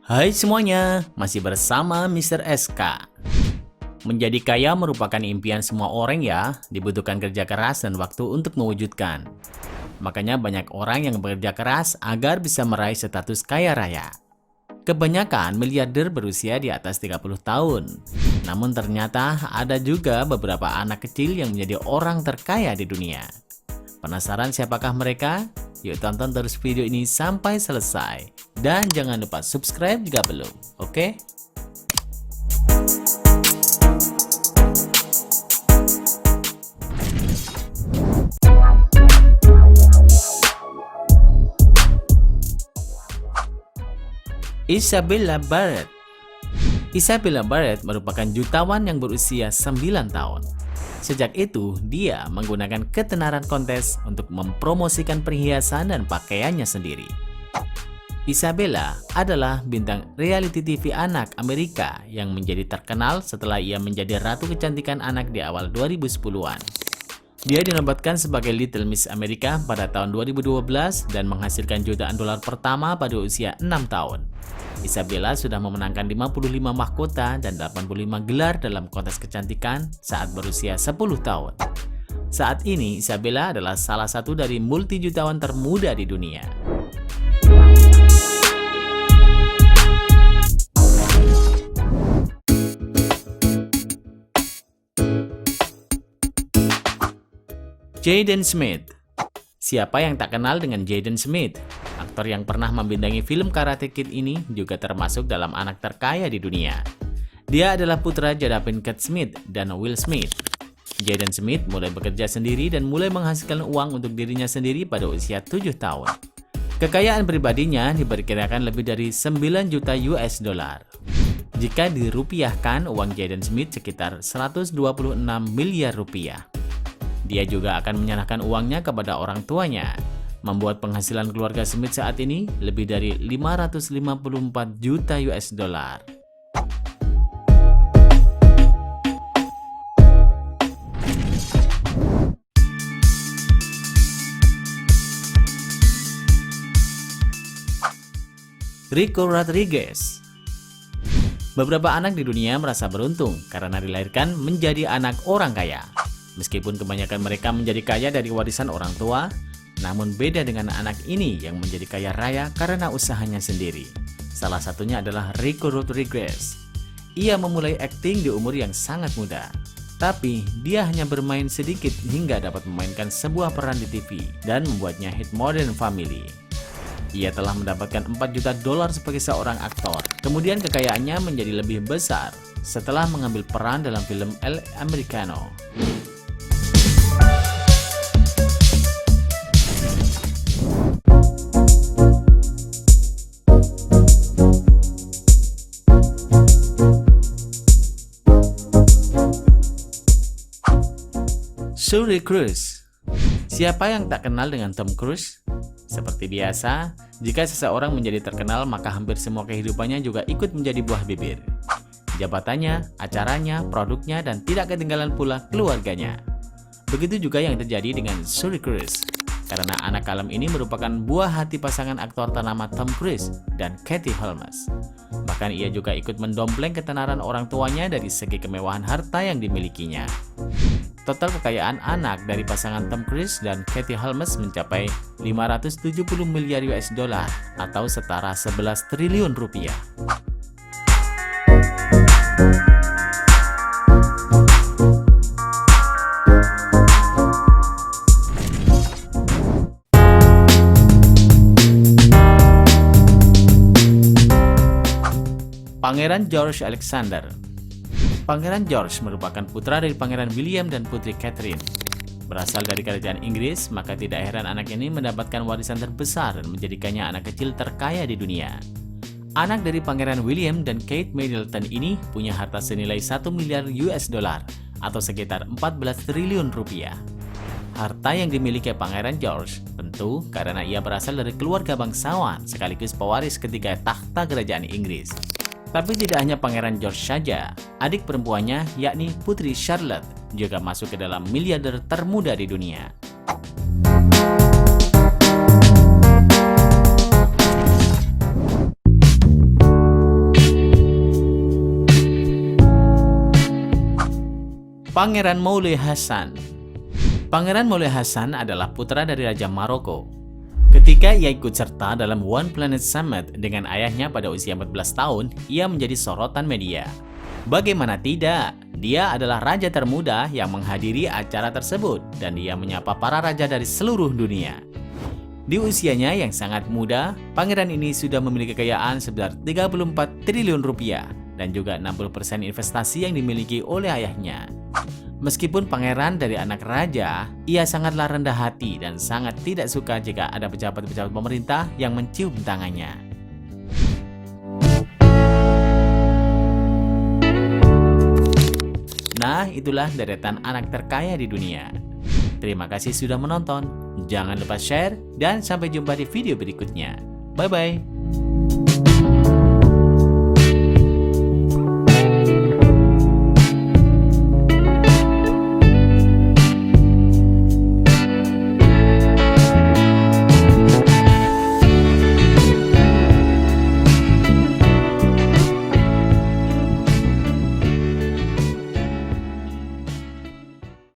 Hai semuanya, masih bersama Mr. SK. Menjadi kaya merupakan impian semua orang ya, dibutuhkan kerja keras dan waktu untuk mewujudkan. Makanya banyak orang yang bekerja keras agar bisa meraih status kaya raya. Kebanyakan miliarder berusia di atas 30 tahun. Namun ternyata ada juga beberapa anak kecil yang menjadi orang terkaya di dunia. Penasaran siapakah mereka? Yuk tonton terus video ini sampai selesai. Dan jangan lupa subscribe jika belum, oke? Isabella Barrett. Isabella Barrett merupakan jutawan yang berusia 9 tahun. Sejak itu, dia menggunakan ketenaran kontes untuk mempromosikan perhiasan dan pakaiannya sendiri. Isabella adalah bintang reality TV anak Amerika yang menjadi terkenal setelah ia menjadi ratu kecantikan anak di awal 2010-an. Dia dinobatkan sebagai Little Miss Amerika pada tahun 2012 dan menghasilkan jutaan dolar pertama pada usia 6 tahun. Isabella sudah memenangkan 55 mahkota dan 85 gelar dalam kontes kecantikan saat berusia 10 tahun. Saat ini, Isabella adalah salah satu dari multi jutawan termuda di dunia. Jaden Smith. Siapa yang tak kenal dengan Jaden Smith? Aktor yang pernah membintangi film Karate Kid ini juga termasuk dalam anak terkaya di dunia. Dia adalah putra Jada Pinkett Smith dan Will Smith. Jaden Smith mulai bekerja sendiri dan mulai menghasilkan uang untuk dirinya sendiri pada usia 7 tahun. Kekayaan pribadinya diperkirakan lebih dari 9 juta US dollar. Jika dirupiahkan, uang Jaden Smith sekitar 126 miliar rupiah. Dia juga akan menyerahkan uangnya kepada orang tuanya, membuat penghasilan keluarga Smith saat ini lebih dari 554 juta US dollar. Rico Rodriguez. Beberapa anak di dunia merasa beruntung karena dilahirkan menjadi anak orang kaya. Meskipun kebanyakan mereka menjadi kaya dari warisan orang tua, namun beda dengan anak ini yang menjadi kaya raya karena usahanya sendiri. Salah satunya adalah Rico Rodriguez. Ia memulai akting di umur yang sangat muda. Tapi dia hanya bermain sedikit hingga dapat memainkan sebuah peran di TV dan membuatnya hit Modern Family. Ia telah mendapatkan 4 juta dolar sebagai seorang aktor. Kemudian kekayaannya menjadi lebih besar setelah mengambil peran dalam film El Americano. Suri Cruise. Siapa yang tak kenal dengan Tom Cruise? Seperti biasa, jika seseorang menjadi terkenal maka hampir semua kehidupannya juga ikut menjadi buah bibir. Jabatannya, acaranya, produknya, dan tidak ketinggalan pula keluarganya. Begitu juga yang terjadi dengan Suri Cruise. Karena anak kalem ini merupakan buah hati pasangan aktor ternama Tom Cruise dan Katie Holmes. Bahkan ia juga ikut mendompleng ketenaran orang tuanya dari segi kemewahan harta yang dimilikinya. Total kekayaan anak dari pasangan Tom Cruise dan Katie Holmes mencapai 570 miliar US dollar atau setara 11 triliun rupiah. Pangeran George Alexander. Pangeran George merupakan putra dari Pangeran William dan Putri Catherine. Berasal dari kerajaan Inggris, maka tidak heran anak ini mendapatkan warisan terbesar dan menjadikannya anak kecil terkaya di dunia. Anak dari Pangeran William dan Kate Middleton ini punya harta senilai 1 miliar US dollar atau sekitar 14 triliun rupiah. Harta yang dimiliki Pangeran George tentu karena ia berasal dari keluarga bangsawan sekaligus pewaris ketiga takhta kerajaan Inggris. Tapi tidak hanya Pangeran George saja, adik perempuannya yakni Putri Charlotte juga masuk ke dalam miliarder termuda di dunia. Pangeran Moulay Hassan. Pangeran Moulay Hassan adalah putra dari Raja Maroko. Ketika ia ikut serta dalam One Planet Summit dengan ayahnya pada usia 14 tahun, ia menjadi sorotan media. Bagaimana tidak, dia adalah raja termuda yang menghadiri acara tersebut dan dia menyapa para raja dari seluruh dunia. Di usianya yang sangat muda, pangeran ini sudah memiliki kekayaan sebesar 34 triliun rupiah dan juga 60% investasi yang dimiliki oleh ayahnya. Meskipun pangeran dari anak raja, ia sangatlah rendah hati dan sangat tidak suka jika ada pejabat-pejabat pemerintah yang mencium tangannya. Nah, itulah deretan anak terkaya di dunia. Terima kasih sudah menonton. Jangan lupa share dan sampai jumpa di video berikutnya. Bye-bye.